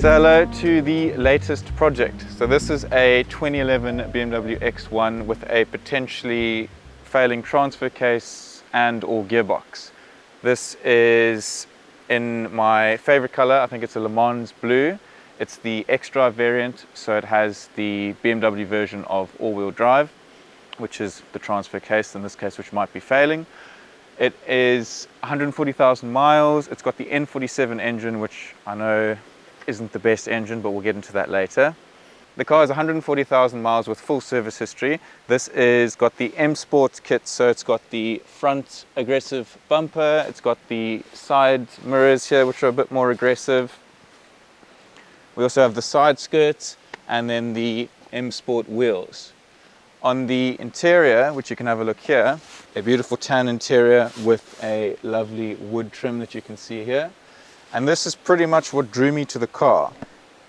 So hello to the latest project. So this is a 2011 BMW X1 with a potentially failing transfer case and or gearbox. This is in my favorite color. I think it's a Le Mans blue. It's the X-Drive variant, so it has the BMW version of all-wheel drive, which is the transfer case in this case, which might be failing. It is 140,000 miles. It's got the N47 engine, which I know isn't the best engine, but we'll get into that later. The car is 140,000 miles with full service history. This is got the M Sport kit, so it's got the front aggressive bumper, it's got the side mirrors here, which are a bit more aggressive. We also have the side skirts and then the M Sport wheels. On the interior, which you can have a look here, a beautiful tan interior with a lovely wood trim that you can see here. And this is pretty much what drew me to the car.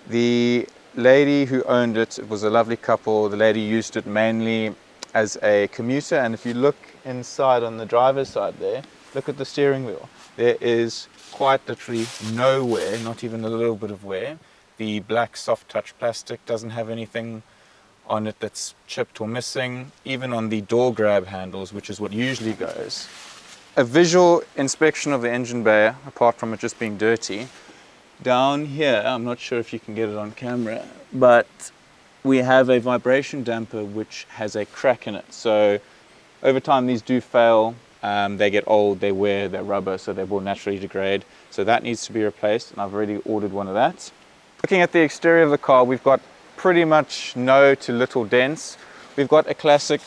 The lady who owned it, it was a lovely couple. The lady used it mainly as a commuter. And if you look inside on the driver's side there, look at the steering wheel. There is quite literally no wear, not even a little bit of wear. The black soft touch plastic doesn't have anything on it that's chipped or missing. Even on the door grab handles, which is what usually goes. A visual inspection of the engine bay, apart from it just being dirty. Down here, I'm not sure if you can get it on camera, but we have a vibration damper which has a crack in it. So over time these do fail, they get old, they wear, they're rubber, so they will naturally degrade. So that needs to be replaced, and I've already ordered one of that. Looking at the exterior of the car, we've got pretty much no to little dents. We've got a classic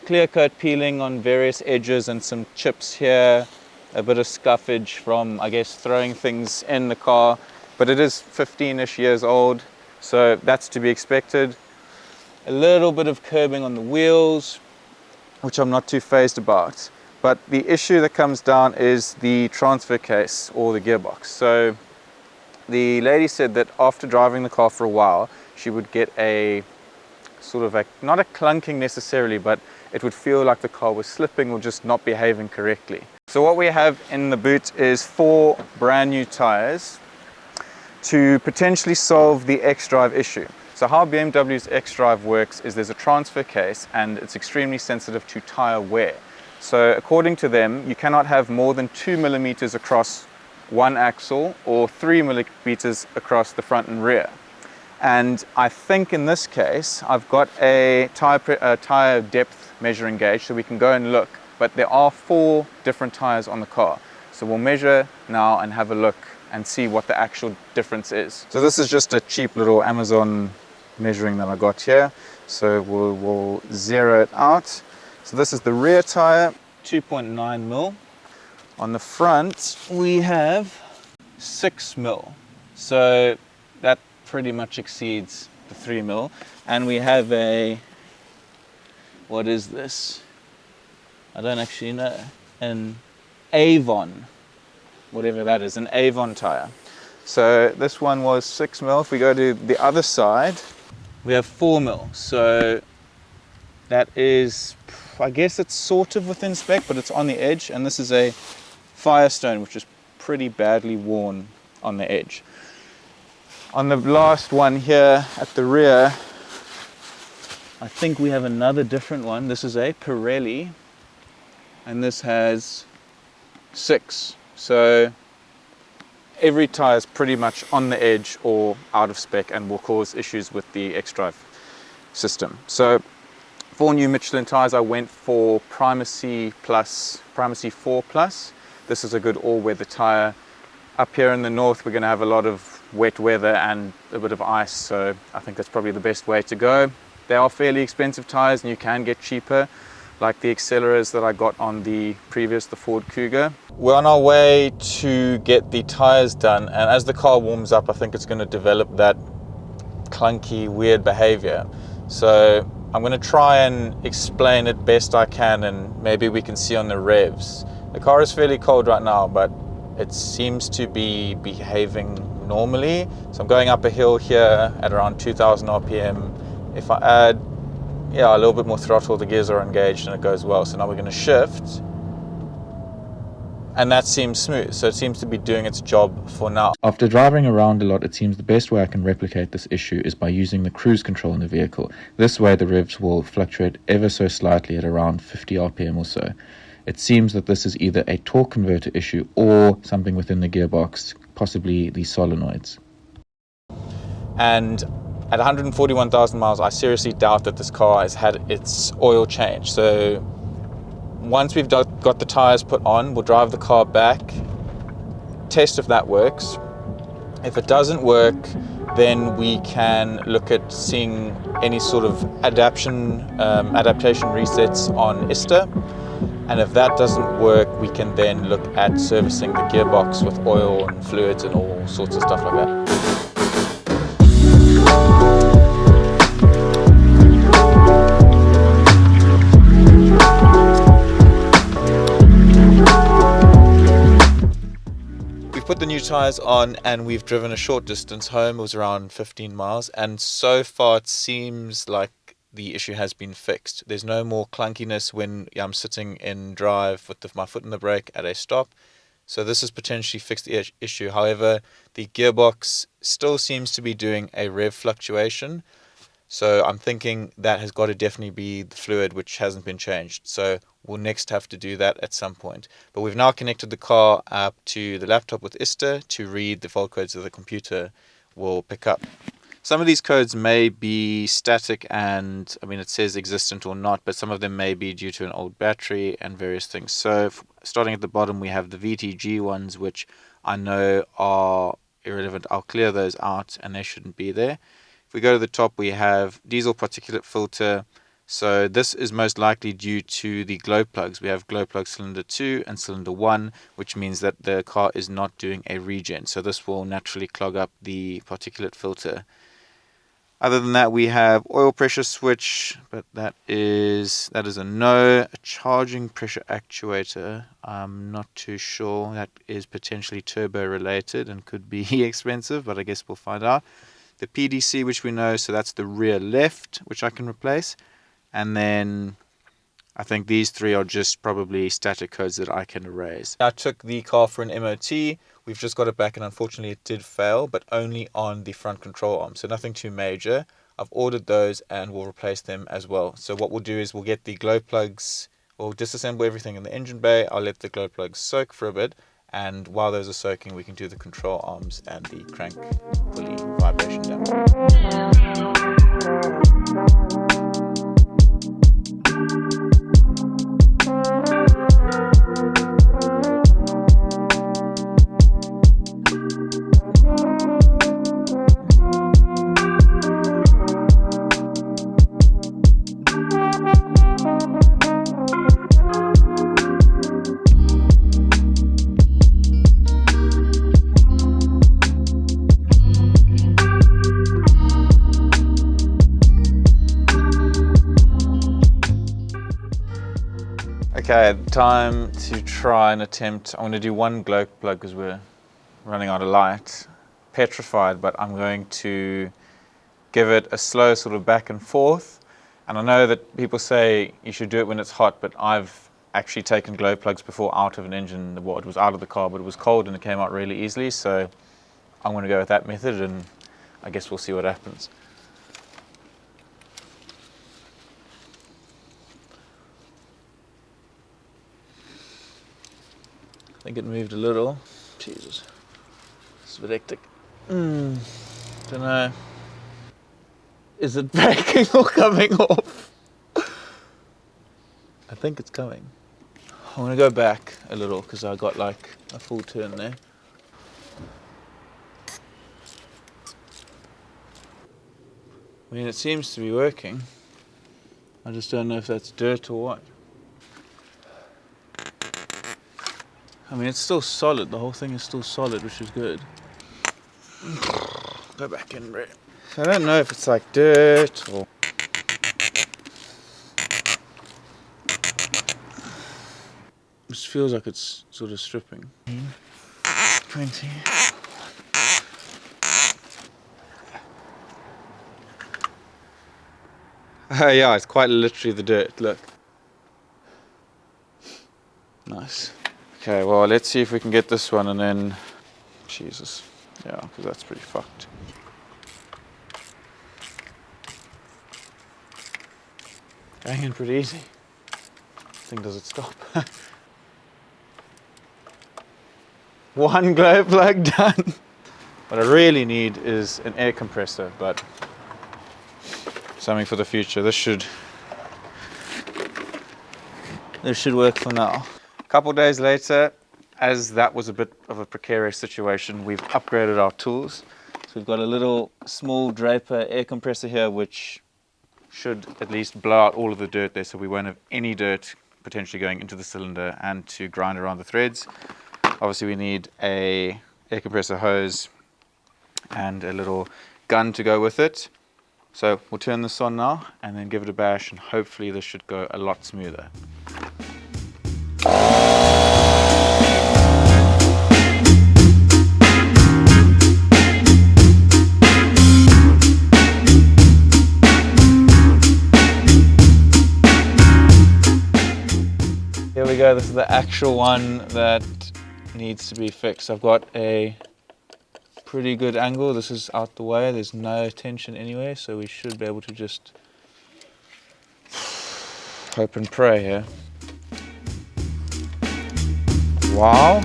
clear coat peeling on various edges and some chips here, a bit of scuffage from, I guess, throwing things in the car, but it is 15-ish years old, so that's to be expected. A little bit of curbing on the wheels, which I'm not too fazed about, but the issue that comes down is the transfer case or the gearbox. So the lady said that after driving the car for a while, she would get a sort of not a clunking necessarily, but it would feel like the car was slipping or just not behaving correctly. So what we have in the boot is 4 brand new tires to potentially solve the X-Drive issue. So how BMW's X-Drive works is there's a transfer case and it's extremely sensitive to tire wear. So according to them, you cannot have more than 2 millimeters across one axle or 3 millimeters across the front and rear. And I think in this case, I've got a tire depth measuring gauge, so we can go and look. But there are 4 different tires on the car. So we'll measure now and have a look and see what the actual difference is. So this is just a cheap little Amazon measuring that I got here. So we'll zero it out. So this is the rear tire, 2.9 mil. On the front, we have 6 mil. So that pretty much exceeds the 3 mil. And we have a, what is this? I don't actually know. An Avon, whatever that is, an Avon tire. So this one was 6 mil. If we go to the other side, we have 4 mil. So that is, I guess it's sort of within spec, but it's on the edge. And this is a Firestone, which is pretty badly worn on the edge. On the last one here at the rear, I think we have another different one. This is a Pirelli, and this has 6. So every tire is pretty much on the edge or out of spec and will cause issues with the X-Drive system. So 4 new Michelin tires. I went for Primacy 4 Plus. This is a good all-weather tire. Up here in the north, we're going to have a lot of wet weather and a bit of ice, so I think that's probably the best way to go. They are fairly expensive tires and you can get cheaper, like the accelerators that I got on the previous, the Ford Cougar. We're on our way to get the tires done, and as the car warms up, I think it's going to develop that clunky, weird behavior. So I'm going to try and explain it best I can, and maybe we can see on the revs. The car is fairly cold right now, but it seems to be behaving normally. So I'm going up a hill here at around 2000 RPM. If I add a little bit more throttle, the gears are engaged and it goes well. So now we're going to shift. and that seems smooth, so it seems to be doing its job for now. After driving around a lot, it seems the best way I can replicate this issue is by using the cruise control in the vehicle. This way the revs will fluctuate ever so slightly at around 50 RPM or so. It seems that this is either a torque converter issue or something within the gearbox, possibly the solenoids. And at 141,000 miles, I seriously doubt that this car has had its oil change. So once we've got the tires put on, we'll drive the car back, test if that works. If it doesn't work, then we can look at seeing any sort of adaptation resets on ISTA. And if that doesn't work, we can then look at servicing the gearbox with oil and fluids and all sorts of stuff like that. We've put the new tyres on and we've driven a short distance home. It was around 15 miles, and so far it seems like the issue has been fixed. There's no more clunkiness when I'm sitting in drive with my foot in the brake at a stop. So this has potentially fixed the issue. However, the gearbox still seems to be doing a rev fluctuation. So I'm thinking that has got to definitely be the fluid, which hasn't been changed. So we'll next have to do that at some point. But we've now connected the car up to the laptop with ISTA to read the fault codes that the computer will pick up. Some of these codes may be static and, I mean, it says existent or not, but some of them may be due to an old battery and various things. So starting at the bottom, we have the VTG ones, which I know are irrelevant. I'll clear those out and they shouldn't be there. If we go to the top, we have diesel particulate filter. So this is most likely due to the glow plugs. We have glow plug cylinder 2 and cylinder 1, which means that the car is not doing a regen. So this will naturally clog up the particulate filter. Other than that, we have oil pressure switch, but that is a no. A charging pressure actuator, I'm not too sure. That is potentially turbo related and could be expensive, but I guess we'll find out. The PDC, which we know, so that's the rear left, which I can replace. And then I think these three are just probably static codes that I can erase. I took the car for an MOT. We've just got it back, and unfortunately it did fail, but only on the front control arm, so nothing too major. I've ordered those and we'll replace them as well. So what we'll do is we'll get the glow plugs, we'll disassemble everything in the engine bay. I'll let the glow plugs soak for a bit, and while those are soaking, we can do the control arms and the crank pulley vibration down. Okay, time to try and attempt. I'm going to do one glow plug because we're running out of light. Petrified, but I'm going to give it a slow sort of back and forth. And I know that people say you should do it when it's hot, but I've actually taken glow plugs before out of an engine. Well, it was out of the car, but it was cold and it came out really easily. So I'm going to go with that method, and I guess we'll see what happens. I think it moved a little. Jesus. It's a bit hectic. Don't know. Is it breaking or coming off? I think it's coming. I'm gonna go back a little because I got like a full turn there. I mean, it seems to be working. I just don't know if that's dirt or what. I mean, it's still solid. The whole thing is still solid, which is good. Go back in, Brett. I don't know if it's like dirt or... It just feels like it's sort of stripping. 20. Yeah, it's quite literally the dirt. Look. Nice. Okay, well, let's see if we can get this one and then, Jesus, yeah, because that's pretty fucked. Going in pretty easy. Thing, does it stop? One glow plug done. What I really need is an air compressor, but something for the future. This should work for now. A couple days later, as that was a bit of a precarious situation, we've upgraded our tools. So we've got a little small Draper air compressor here, which should at least blow out all of the dirt there, so we won't have any dirt potentially going into the cylinder and to grind around the threads. Obviously we need a air compressor hose and a little gun to go with it. So we'll turn this on now and then give it a bash, and hopefully this should go a lot smoother. Here we go, this is the actual one that needs to be fixed. I've got a pretty good angle. This is out the way, there's no tension anyway, so we should be able to just hope and pray here. Wow.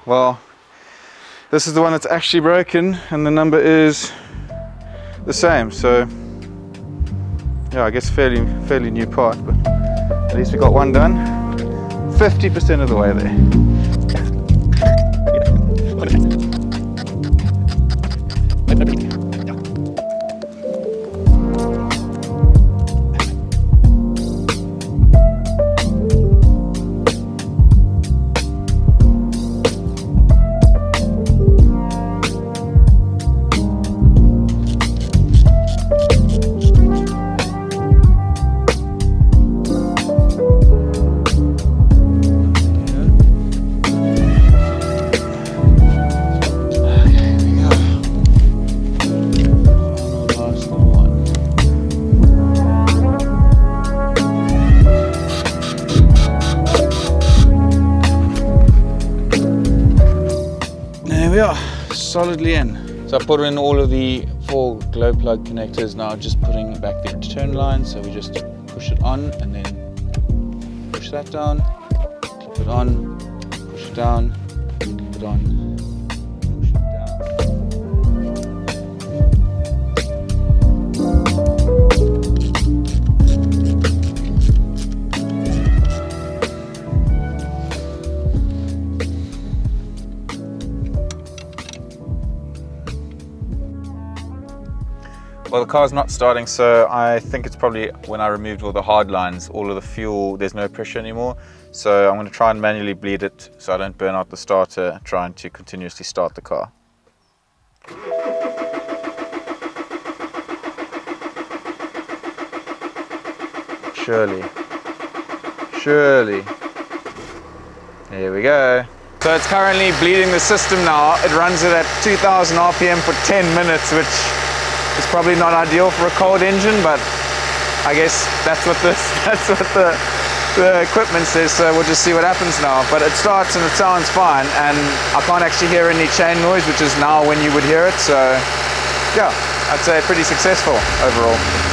Well, this is the one that's actually broken, and the number is the same, so yeah, I guess fairly new part, but at least we got one done. 50% of the way there. We are solidly in. So I put in all of the 4 glow plug connectors. Now just putting back the return line, so we just push it on and then push that down, clip it on, push it down, clip it on, push it down. Well, the car's not starting, so I think it's probably when I removed all the hard lines, all of the fuel, there's no pressure anymore. So I'm going to try and manually bleed it so I don't burn out the starter, trying to continuously start the car. Surely. Here we go. So it's currently bleeding the system now. It runs it at 2000 RPM for 10 minutes, which it's probably not ideal for a cold engine, but I guess that's what the equipment says, so we'll just see what happens now. But it starts and it sounds fine, and I can't actually hear any chain noise, which is now when you would hear it, so yeah, I'd say pretty successful overall.